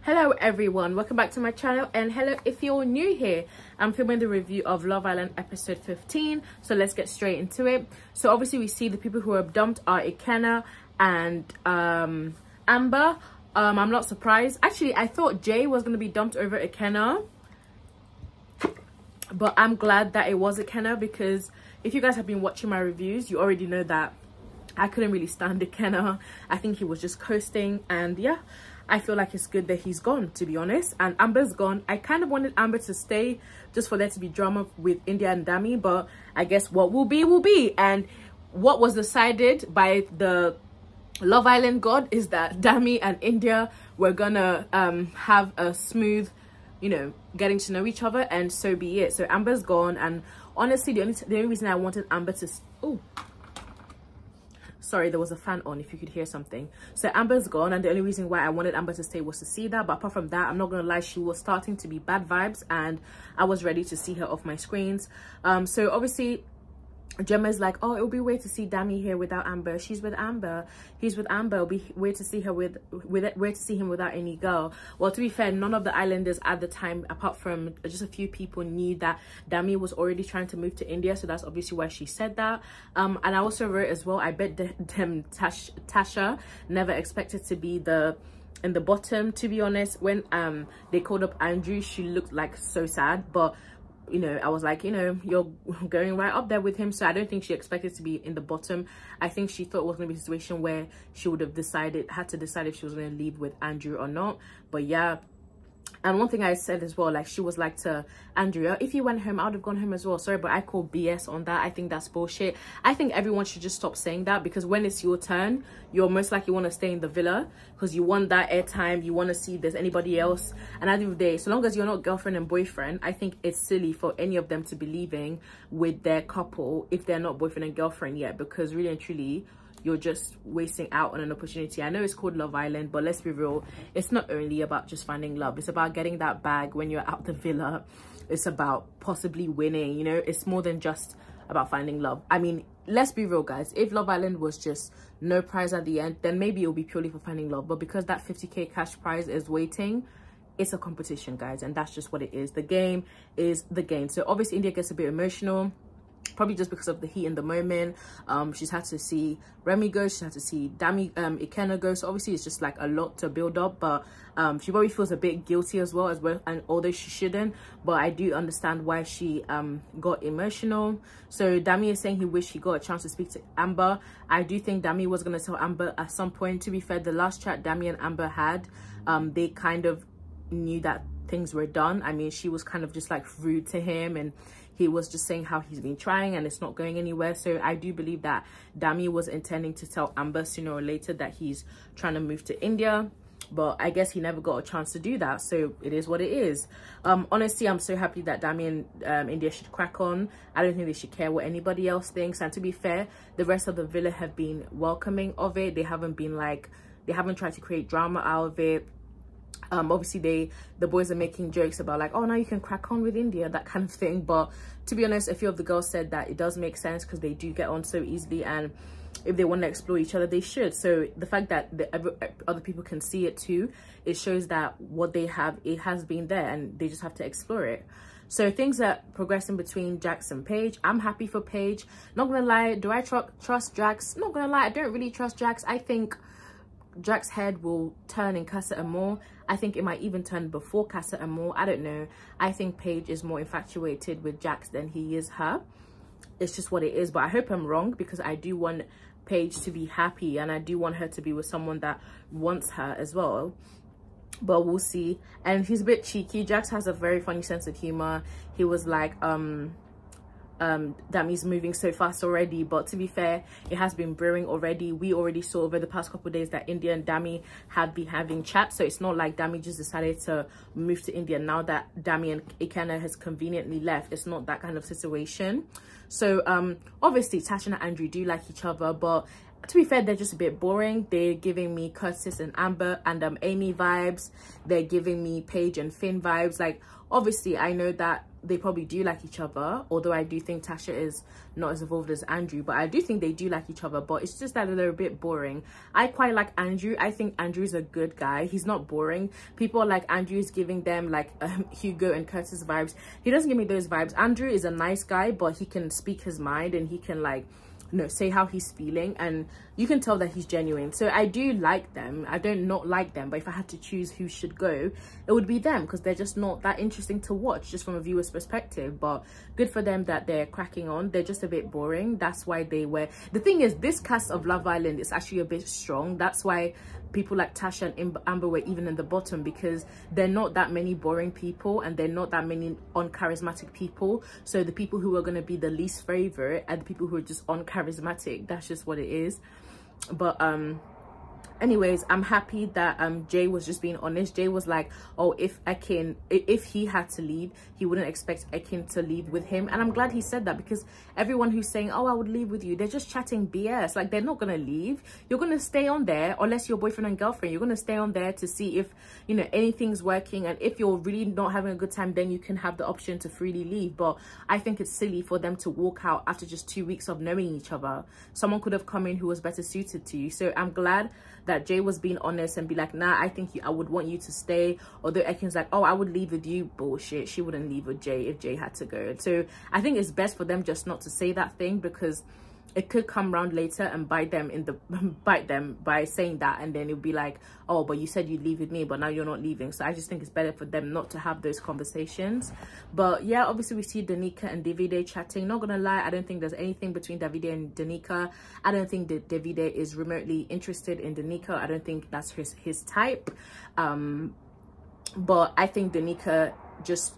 Hello everyone, welcome back to my channel, and hello if you're new here. I'm filming the review of Love Island episode 15, so let's get straight into it. So obviously we see the people who are dumped are Ikennah and Amber. I'm not surprised. Actually, I thought Jay was going to be dumped over Ikennah, but I'm glad that it was Ikennah, because if you guys have been watching my reviews, you already know that I couldn't really stand Ikennah. I think he was just coasting, and yeah, I feel like it's good that he's gone, to be honest. And Amber's gone. I kind of wanted Amber to stay just for there to be drama with Indiyah and Dami, but I guess what will be. And what was decided by the Love Island god is that Dami and Indiyah were gonna have a smooth, you know, getting to know each other, and so be it. So Amber's gone, and honestly the only reason I wanted Amber to sorry, there was a fan on, if you could hear something. So Amber's gone, and the only reason why I wanted Amber to stay was to see that. But apart from that, I'm not gonna lie, she was starting to be bad vibes, and I was ready to see her off my screens. So obviously Gemma's like, oh, it'll be weird to see Dami here without Amber. She's with Amber. He's with Amber. It'll be weird to see her weird to see him without any girl. Well, to be fair, none of the islanders at the time, apart from just a few people, knew that Dami was already trying to move to India. So that's obviously why she said that. And I also wrote as well, I bet Tasha never expected to be in the bottom, to be honest. When they called up Andrew, she looked like so sad, but you know, I was like, you know, you're going right up there with him. So I don't think she expected to be in the bottom. I think she thought it was going to be a situation where she would have had to decide if she was going to leave with Andrew or not. But yeah. And one thing I said as well, like, she was like to Andrea, if you went home, I would have gone home as well. Sorry, but I call BS on that. I think that's bullshit. I think everyone should just stop saying that, because when it's your turn, you're most likely want to stay in the villa because you want that airtime. You want to see if there's anybody else. And at the end of the day, so long as you're not girlfriend and boyfriend, I think it's silly for any of them to be leaving with their couple if they're not boyfriend and girlfriend yet, because really and truly, you're just wasting out on an opportunity. I know it's called Love Island, but let's be real, it's not only about just finding love. It's about getting that bag when you're out the villa. It's about possibly winning, you know. It's more than just about finding love. I mean, let's be real, guys. If Love Island was just no prize at the end, then maybe it'll be purely for finding love. But because that 50k cash prize is waiting, it's a competition, guys, and that's just what it is. The game is the game. So obviously Indiyah gets a bit emotional, probably just because of the heat in the moment. She's had to see Remy go, she's had to see Dami, Ikennah go, so obviously it's just like a lot to build up. But she probably feels a bit guilty as well, and although she shouldn't, but I do understand why she got emotional. So Dami is saying he wished he got a chance to speak to Amber. I do think Dami was going to tell Amber at some point. To be fair, the last chat Dami and Amber had, they kind of knew that things were done. I mean, she was kind of just like rude to him, and he was just saying how he's been trying and it's not going anywhere. So I do believe that Dami was intending to tell Amber sooner or later that he's trying to move to India, but I guess he never got a chance to do that. So it is what it is. Honestly, I'm so happy that Dami and Indiyah should crack on. I don't think they should care what anybody else thinks. And to be fair, the rest of the villa have been welcoming of it. They haven't been like, they haven't tried to create drama out of it. Obviously the boys are making jokes about like, oh, now you can crack on with Indiyah, that kind of thing. But to be honest, a few of the girls said that it does make sense because they do get on so easily, and if they want to explore each other, they should. So the fact that other people can see it too, it shows that what they have, it has been there, and they just have to explore it. So things are progressing between Jaques and Paige. I'm happy for Paige. Not gonna lie, do I trust Jaques? Not gonna lie, I don't really trust Jaques. I think Jaques' head will turn in Casa Amor. I think it might even turn before Casa Amor. I don't know. I think Paige is more infatuated with Jaques than he is her. It's just what it is. But I hope I'm wrong, because I do want Paige to be happy, and I do want her to be with someone that wants her as well. But we'll see. And he's a bit cheeky. Jaques has a very funny sense of humor. He was like, Dami's moving so fast already, but to be fair, it has been brewing already. We already saw over the past couple of days that Indiyah and Dami have been having chats, so it's not like Dami just decided to move to India now that Dami and Ikennah has conveniently left. It's not that kind of situation. So obviously Tasha and Andrew do like each other, but to be fair, they're just a bit boring. They're giving me Curtis and Amber and Amy vibes. They're giving me Paige and Finn vibes. Like, obviously, I know that they probably do like each other, although I do think Tasha is not as evolved as Andrew, but I do think they do like each other. But it's just that they're a bit boring. I quite like Andrew. I think Andrew's a good guy. He's not boring. People are like, Andrew's giving them like Hugo and Curtis vibes. He doesn't give me those vibes. Andrew is a nice guy, but he can speak his mind and he can like, you know, say how he's feeling, and you can tell that he's genuine. So I do like them. I don't not like them, but if I had to choose who should go, it would be them, because they're just not that interesting to watch just from a viewer's perspective. But good for them that they're cracking on. They're just a bit boring. That's why they were, the thing is, this cast of Love Island is actually a bit strong. That's why people like Tasha and Amber were even in the bottom, because they're not that many boring people and they're not that many uncharismatic people. So the people who are going to be the least favorite are the people who are just uncharismatic. That's just what it is. But anyways, I'm happy that Jay was just being honest. Jay was like, oh, if he had to leave, he wouldn't expect Ekin to leave with him. And I'm glad he said that, because everyone who's saying, oh, I would leave with you, they're just chatting BS. Like, they're not gonna leave. You're gonna stay on there, unless you're boyfriend and girlfriend. You're gonna stay on there to see if, you know, anything's working. And if you're really not having a good time, then you can have the option to freely leave. But I think it's silly for them to walk out after just 2 weeks of knowing each other. Someone could have come in who was better suited to you. So I'm glad that Jay was being honest and be like, nah, I think I would want you to stay. Although Ekin's like, oh, I would leave with you. Bullshit. She wouldn't leave with Jay if Jay had to go. So I think it's best for them just not to say that thing, because it could come round later and bite them in the bite them by saying that, and then it'll be like, oh, but you said you'd leave with me, but now you're not leaving. So I just think it's better for them not to have those conversations. But yeah, obviously we see Danica and Davide chatting. Not gonna lie, I don't think there's anything between Davide and Danica. I don't think that Davide is remotely interested in Danica. I don't think that's his type. But I think Danica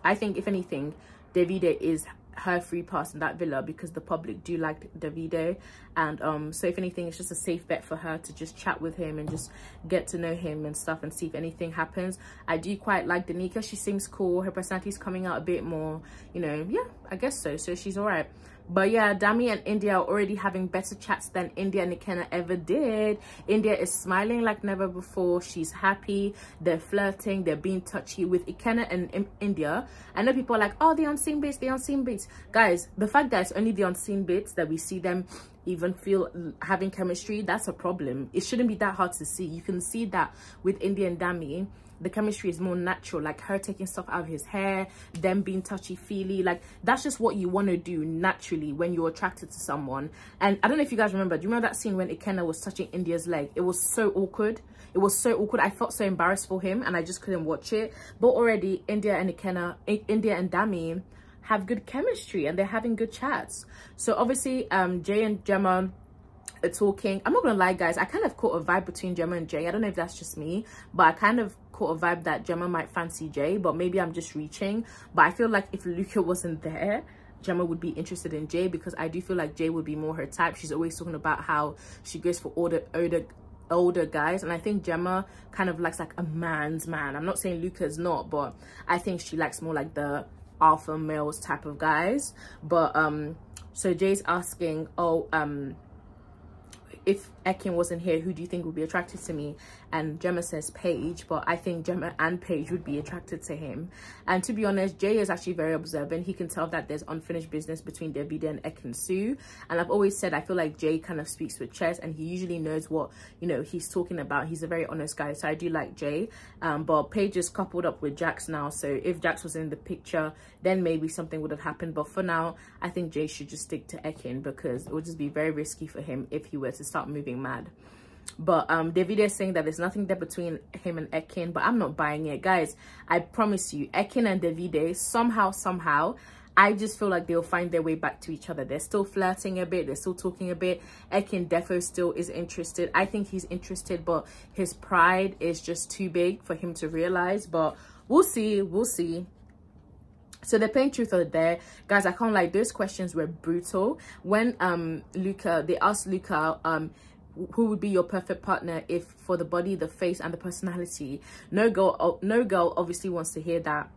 I think if anything, Davide is her free pass in that villa, because the public do like Davide. And so if anything, it's just a safe bet for her to just chat with him and just get to know him and stuff, and see if anything happens. I do quite like Danica. She seems cool. Her personality's coming out a bit more, you know. Yeah, I guess so. So she's all right. But yeah, Dami and Indiyah are already having better chats than Indiyah and Ikennah ever did. Indiyah is smiling like never before. She's happy. They're flirting. They're being touchy with Ikennah and Indiyah. I know people are like, oh, the unseen bits, the unseen bits. Guys, the fact that it's only the unseen bits that we see them even feel having chemistry, that's a problem. It shouldn't be that hard to see. You can see that with Indiyah and Dami. The chemistry is more natural, like her taking stuff out of his hair, them being touchy-feely. Like, that's just what you want to do naturally when you're attracted to someone. And I don't know if you guys remember, do you remember that scene when Ikennah was touching Indiyah's leg? It was so awkward. It was so awkward. I felt so embarrassed for him and I just couldn't watch it. But already Indiyah and Dami have good chemistry and they're having good chats. So obviously Jay and Gemma are talking. I'm not gonna lie, guys, I kind of caught a vibe between Gemma and Jay. I don't know if that's just me, but I kind of caught a vibe that Gemma might fancy Jay, but maybe I'm just reaching. But I feel like if Luca wasn't there, Gemma would be interested in Jay, because I do feel like Jay would be more her type. She's always talking about how she goes for older guys, and I think Gemma kind of likes like a man's man. I'm not saying Luca's not, but I think she likes more like the alpha males type of guys. But so Jay's asking, oh, if Ekin wasn't here, who do you think would be attracted to me? And Gemma says Paige, but I think Gemma and Paige would be attracted to him. And to be honest, Jay is actually very observant. He can tell that there's unfinished business between Davide and Ekin Sue. And I've always said, I feel like Jay kind of speaks with chest and he usually knows what, you know, he's talking about. He's a very honest guy, so I do like Jay. But Paige is coupled up with Jaques now, so if Jaques was in the picture, then maybe something would have happened. But for now, I think Jay should just stick to Ekin, because it would just be very risky for him if he were to start moving mad. But Davide is saying that there's nothing there between him and Ekin, but I'm not buying it, guys. I promise you, Ekin and Davide, somehow I just feel like they'll find their way back to each other. They're still flirting a bit, they're still talking a bit. Ekin defo still is interested. I think he's interested, but his pride is just too big for him to realize. But we'll see. So they're playing truth or dare. Guys, I can't lie, those questions were brutal. When they asked Luca who would be your perfect partner if for the body, the face and the personality, no girl obviously wants to hear that,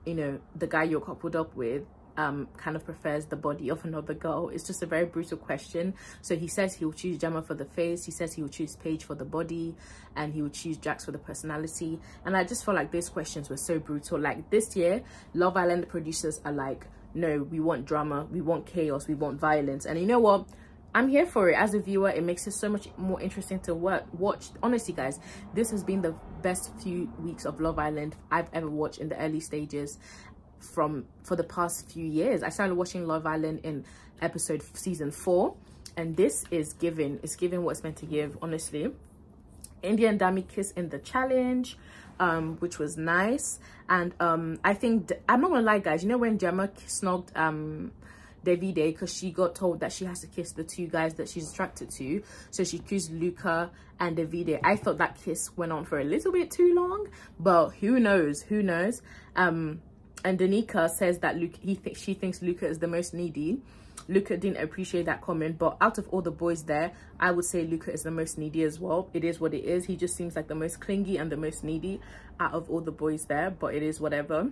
you know, the guy you're coupled up with kind of prefers the body of another girl. It's just a very brutal question. So he says he will choose Gemma for the face, he says he will choose Paige for the body, and he would choose Jaques for the personality. And I just felt like those questions were so brutal. Like this year, Love Island producers are like, no, we want drama, we want chaos, we want violence. And you know what, I'm here for it. As a viewer, it makes it so much more interesting to watch. Honestly guys, this has been the best few weeks of Love Island I've ever watched in the early stages for the past few years. I started watching Love Island in season 4, and this is giving what it's meant to give. Honestly, Indiyah and Dami kiss in the challenge, which was nice. And I think, I'm not gonna lie guys, you know when Gemma snogged Davide because she got told that she has to kiss the 2 guys that she's attracted to, so she kissed Luca and Davide. I thought that kiss went on for a little bit too long, but who knows, and Danica says that she thinks Luca is the most needy. Luca didn't appreciate that comment, but out of all the boys there, I would say Luca is the most needy as well. It is what it is. He just seems like the most clingy and the most needy out of all the boys there, but it is whatever.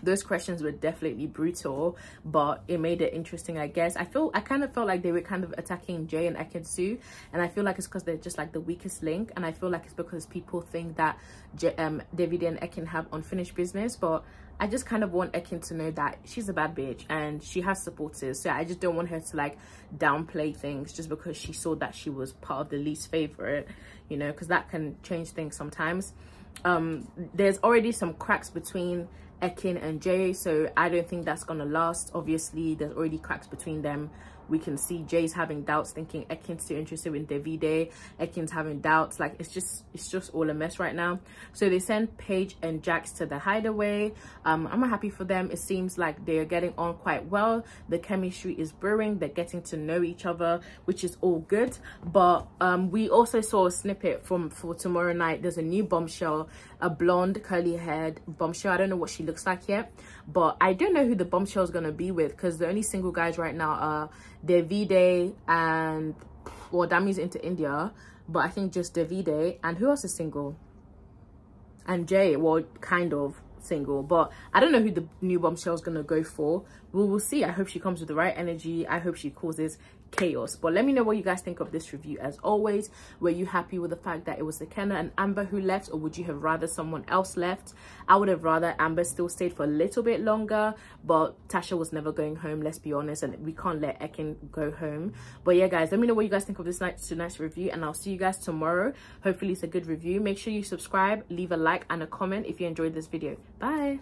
Those questions were definitely brutal, but it made it interesting, I guess. I kind of felt like they were kind of attacking Jay and Ikennah, and I feel like it's because they're just like the weakest link, and I feel like it's because people think that Davide and Ikennah have unfinished business. But I just kind of want Ikennah to know that she's a bad bitch and she has supporters, so I just don't want her to like downplay things just because she saw that she was part of the least favorite, you know, because that can change things sometimes. There's already some cracks between Ikennah and Jay, so I don't think that's gonna last. Obviously there's already cracks between them. We can see Jay's having doubts, thinking Ikennah's too interested in Davide. Ikennah's having doubts. Like it's just all a mess right now. So they send Paige and Jaques to the hideaway. I'm happy for them. It seems like they're getting on quite well. The chemistry is brewing. They're getting to know each other, which is all good. But we also saw a snippet for tomorrow night. There's a new bombshell, a blonde curly haired bombshell. I don't know what she looks like yet, but I don't know who the bombshell is gonna be with, because the only single guys right now are Davide and, well, Dami's into Indiyah, but I think just Davide, and who else is single? And Jay, well, kind of single, but I don't know who the new bombshell is gonna go for. We will see. I hope she comes with the right energy. I hope she causes chaos. But let me know what you guys think of this review. As always, were you happy with the fact that it was Ikennah and Amber who left, or would you have rather someone else left? I would have rather Amber still stayed for a little bit longer, but Tasha was never going home, let's be honest, and we can't let Ikennah go home. But yeah guys, let me know what you guys think of this tonight's review, and I'll see you guys tomorrow. Hopefully it's a good review. Make sure you subscribe, leave a like and a comment if you enjoyed this video. Bye.